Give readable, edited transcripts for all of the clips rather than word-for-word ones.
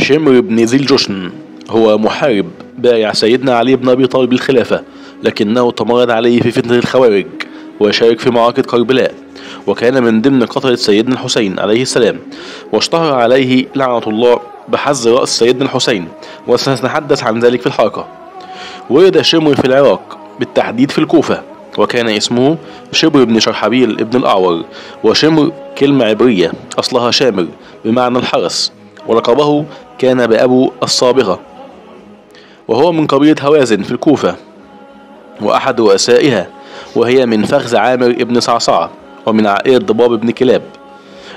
شمر بن ذي الجشن هو محارب بايع سيدنا علي بن أبي طالب الخلافة، لكنه تمرد عليه في فتنة الخوارج وشارك في معركة كربلاء، وكان من ضمن قتلة سيدنا الحسين عليه السلام، واشتهر عليه لعنة الله بحز رأس سيدنا الحسين، وسنتحدث عن ذلك في الحلقة. ولد شمر في العراق، بالتحديد في الكوفة، وكان اسمه شبر بن شرحبيل ابن الأعور. وشمر كلمة عبرية أصلها شامر بمعنى الحرس، ولقبه كان بأبو الصابغة، وهو من قبيلة هوازن في الكوفة وأحد رؤسائها، وهي من فخذ عامر ابن صعصعة ومن عائلة ضباب ابن كلاب.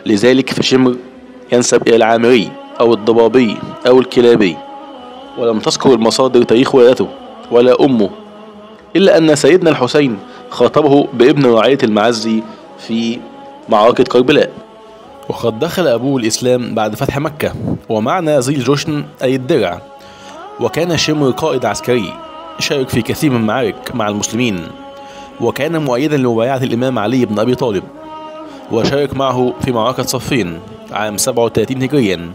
لذلك فشمر ينسب إلى العامري أو الضبابي أو الكلابي. ولم تذكر المصادر تاريخ ولادته ولا أمه، إلا أن سيدنا الحسين خاطبه بابن رعاية المعزي في معركة كربلاء. وقد دخل أبوه الإسلام بعد فتح مكة، ومعنى ذي الجشن أي الدرع. وكان شمر قائد عسكري شارك في كثير من المعارك مع المسلمين، وكان مؤيدا لمبايعة الإمام علي بن أبي طالب، وشارك معه في معركة صفين عام 37 هجريا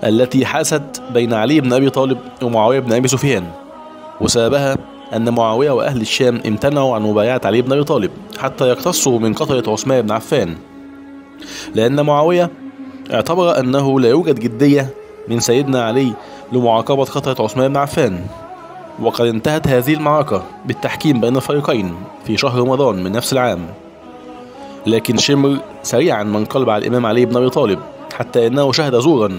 التي حاست بين علي بن أبي طالب ومعاوية بن أبي سفيان، وسببها أن معاوية وأهل الشام امتنعوا عن مبايعة علي بن أبي طالب حتى يقتصوا من قتلة عثمان بن عفان، لأن معاوية اعتبر أنه لا يوجد جدية من سيدنا علي لمعاقبة قتلة عثمان بن عفان. وقد انتهت هذه المعركة بالتحكيم بين الفريقين في شهر رمضان من نفس العام، لكن شمر سريعا ما انقلب على الإمام علي بن أبي طالب، حتى أنه شهد زورا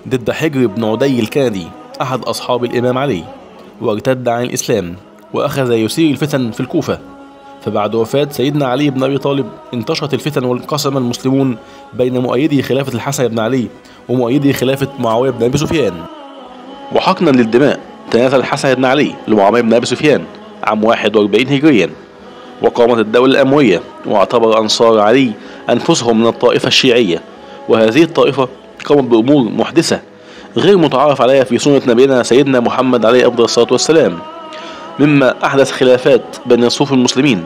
ضد حجر بن عدي الكندي أحد أصحاب الإمام علي، وارتد عن الإسلام وأخذ يثير الفتن في الكوفة. فبعد وفاة سيدنا علي بن أبي طالب انتشرت الفتن وانقسم المسلمون بين مؤيدي خلافة الحسن بن علي ومؤيدي خلافة معاوية بن أبي سفيان. وحقنا للدماء تنازل الحسن بن علي لمعاوية بن أبي سفيان عام 41 هجريا، وقامت الدولة الأموية، واعتبر أنصار علي أنفسهم من الطائفة الشيعية، وهذه الطائفة قامت بأمور محدثة غير متعارف عليها في سنة نبينا سيدنا محمد عليه أفضل الصلاة والسلام، مما أحدث خلافات بين صفوف المسلمين.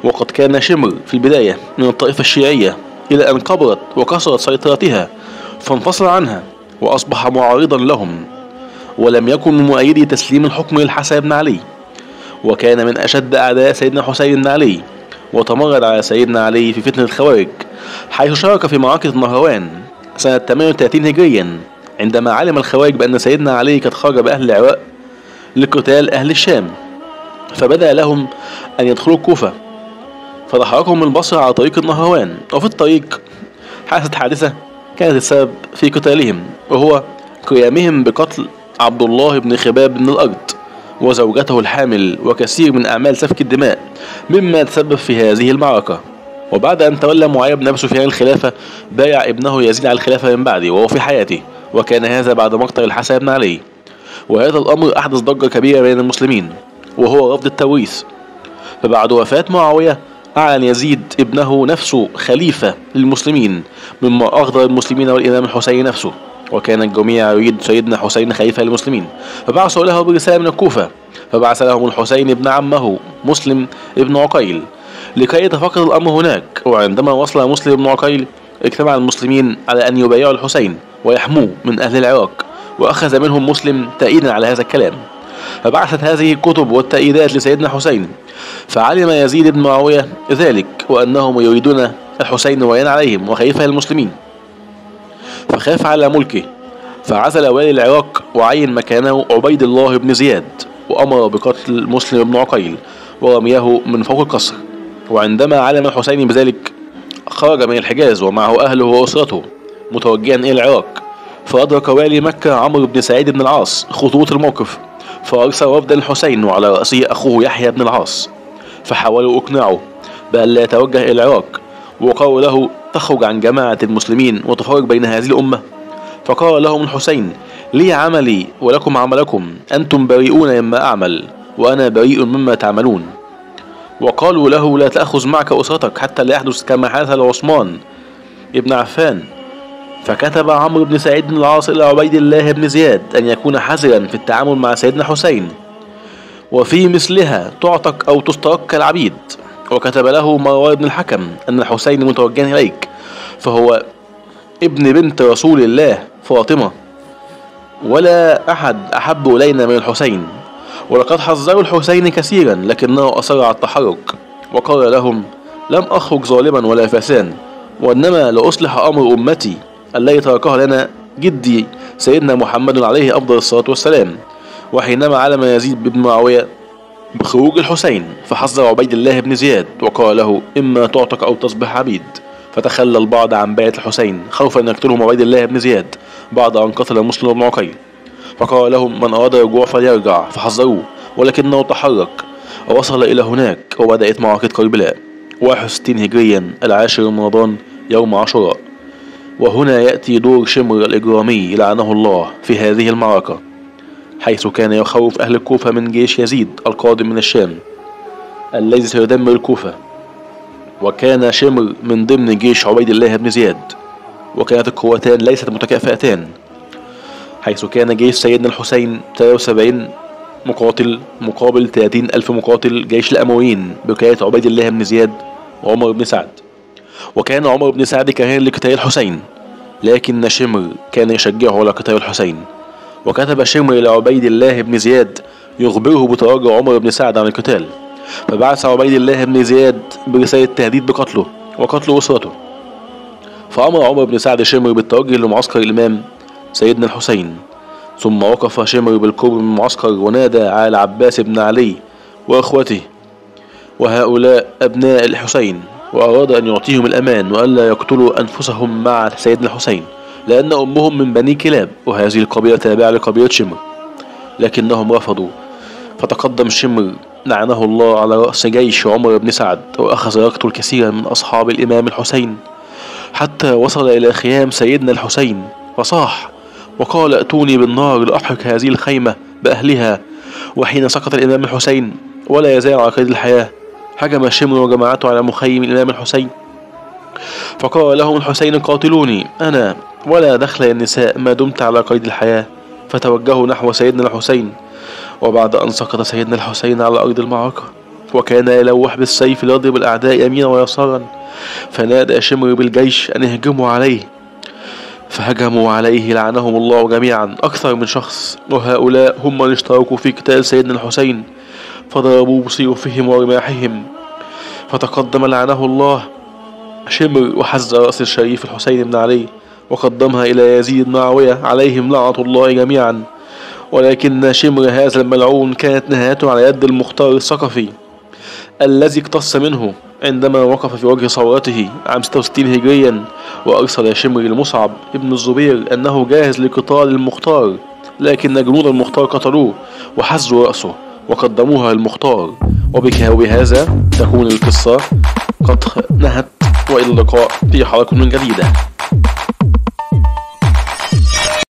وقد كان شمر في البداية من الطائفة الشيعية، إلى أن كبرت وكثرت سيطرتها فانفصل عنها وأصبح معارضا لهم، ولم يكن من مؤيدي تسليم الحكم للحسن بن علي، وكان من أشد أعداء سيدنا حسين بن علي، وتمرد على سيدنا علي في فتنة الخوارج، حيث شارك في معركة النهروان سنة 38 هجريا، عندما علم الخوارج بأن سيدنا علي قد خرج بأهل العراق لقتال أهل الشام، فبدأ لهم أن يدخلوا الكوفة، فدحرجهم البصرة على طريق النهروان. وفي الطريق حدثت حادثة كانت السبب في قتالهم، وهو قيامهم بقتل عبد الله بن خباب بن الأرض وزوجته الحامل وكثير من أعمال سفك الدماء، مما تسبب في هذه المعركة. وبعد أن تولى معاوية بن أبي سفيان الخلافة، بايع ابنه يزيد على الخلافة من بعده وهو في حياته، وكان هذا بعد مقتل الحسن بن علي. وهذا الأمر أحدث ضجة كبيرة بين المسلمين، وهو رفض التوريث. فبعد وفاة معاوية أعلن يزيد ابنه نفسه خليفة للمسلمين، مما أغضب المسلمين والإمام الحسين نفسه، وكان الجميع يريد سيدنا حسين خليفة للمسلمين. فبعثوا له برسالة من الكوفة، فبعث لهم الحسين ابن عمه مسلم ابن عقيل لكي يتفقد الأمر هناك. وعندما وصل مسلم ابن عقيل اجتمع المسلمين على أن يبايعوا الحسين ويحموه من أهل العراق، وأخذ منهم مسلم تأييدا على هذا الكلام. فبعثت هذه الكتب والتأييدات لسيدنا حسين، فعلم يزيد بن معاوية ذلك، وأنهم يريدون الحسين وين عليهم وخليفة للمسلمين، فخاف على ملكه، فعزل والي العراق وعين مكانه عبيد الله بن زياد، وأمر بقتل مسلم بن عقيل ورميه من فوق القصر. وعندما علم الحسين بذلك خرج من الحجاز ومعه أهله وأسرته متوجها إلى العراق، فأدرك والي مكة عمرو بن سعيد بن العاص خطوط الموقف، فأرسل وفدا الحسين وعلى رأسه أخوه يحيى بن العاص، فحاولوا إقناعه بأن لا يتوجه إلى العراق، وقالوا له تخرج عن جماعة المسلمين وتفرق بين هذه الأمة. فقال لهم الحسين لي عملي ولكم عملكم، أنتم بريئون مما أعمل وأنا بريء مما تعملون. وقالوا له لا تأخذ معك أسرتك حتى لا يحدث كما حدث لعثمان ابن عفان. فكتب عمرو بن سعيد بن العاص إلى عبيد الله بن زياد أن يكون حذرا في التعامل مع سيدنا حسين، وفي مثلها تعتق أو تسترق كالعبيد. وكتب له مروان بن الحكم أن الحسين متوجها إليك، فهو ابن بنت رسول الله فاطمة، ولا أحد أحب إلينا من الحسين، ولقد حذروا الحسين كثيرا لكنه أصر على التحرك، وقال لهم: لم أخرج ظالما ولا فاسدا، وإنما لأصلح أمر أمتي التي تركها لنا جدي سيدنا محمد عليه أفضل الصلاة والسلام. وحينما علم يزيد بن معاوية بخروج الحسين فحذر عبيد الله بن زياد وقال له: إما تعتق أو تصبح عبيد. فتخلى البعض عن بيعة الحسين خوفا أن يقتلهم عبيد الله بن زياد بعد أن قتل مسلم بن عقيل، فقال لهم: من أراد الرجوع فليرجع، فحذروه ولكنه تحرك ووصل إلى هناك. وبدأت معركة كربلاء 61 هجريا 10 رمضان يوم عاشوراء. وهنا يأتي دور شمر الإجرامي لعنه الله في هذه المعركة، حيث كان يخوف أهل الكوفة من جيش يزيد القادم من الشام الذي سيدمر الكوفة. وكان شمر من ضمن جيش عبيد الله بن زياد، وكانت القوتان ليست متكافئتان، حيث كان جيش سيدنا الحسين 73 مقاتل مقابل 30,000 مقاتل جيش الأمويين بقيادة عبيد الله بن زياد وعمر بن سعد. وكان عمر بن سعد كارها لقتال الحسين، لكن شمر كان يشجعه على قتال الحسين. وكتب شمر لعبيد الله بن زياد يخبره بتراجع عمر بن سعد عن القتال، فبعث عبيد الله بن زياد برسالة تهديد بقتله وقتل أسرته. فأمر عمر بن سعد شمر بالتوجه لمعسكر الإمام سيدنا الحسين، ثم وقف شمر بالقرب من المعسكر ونادى على العباس بن علي وأخوته وهؤلاء أبناء الحسين، وأراد أن يعطيهم الأمان وألا يقتلوا أنفسهم مع سيدنا الحسين، لأن أمهم من بني كلاب وهذه القبيلة تابعة لقبيلة شمر، لكنهم رفضوا. فتقدم شمر لعنه الله على رأس جيش عمر بن سعد، وأخذ يقتل كثيرا من أصحاب الإمام الحسين حتى وصل إلى خيام سيدنا الحسين، فصاح وقال: ائتوني بالنار لأحرق هذه الخيمة بأهلها. وحين سقط الإمام الحسين ولا يزال على قيد الحياة، هجم شمر وجماعته على مخيم الإمام الحسين، فقال لهم الحسين: قاتلوني أنا ولا دخل النساء ما دمت على قيد الحياة. فتوجهوا نحو سيدنا الحسين، وبعد أن سقط سيدنا الحسين على أرض المعركة وكان يلوح بالسيف ليضرب الأعداء يمينا ويسارا، فنادى شمر بالجيش أن يهجموا عليه، فهجموا عليه لعنهم الله جميعا أكثر من شخص، وهؤلاء هم من اشتركوا في قتال سيدنا الحسين، فضربوا بسيوفهم ورماحهم. فتقدم لعنه الله شمر وحز رأس الشريف الحسين بن علي وقدمها إلى يزيد بن معاوية عليهم لعنة الله جميعا. ولكن شمر هذا الملعون كانت نهايته على يد المختار الثقفي الذي اقتص منه عندما وقف في وجه ثورته عام 66 هجريا، وأرسل شمر لمصعب ابن الزبير أنه جاهز لقتال المختار، لكن جنود المختار قتلوه وحزوا رأسه وقدموها للمختار. وبهذا تكون القصة قد نهت، وإلى اللقاء في حلقة جديدة.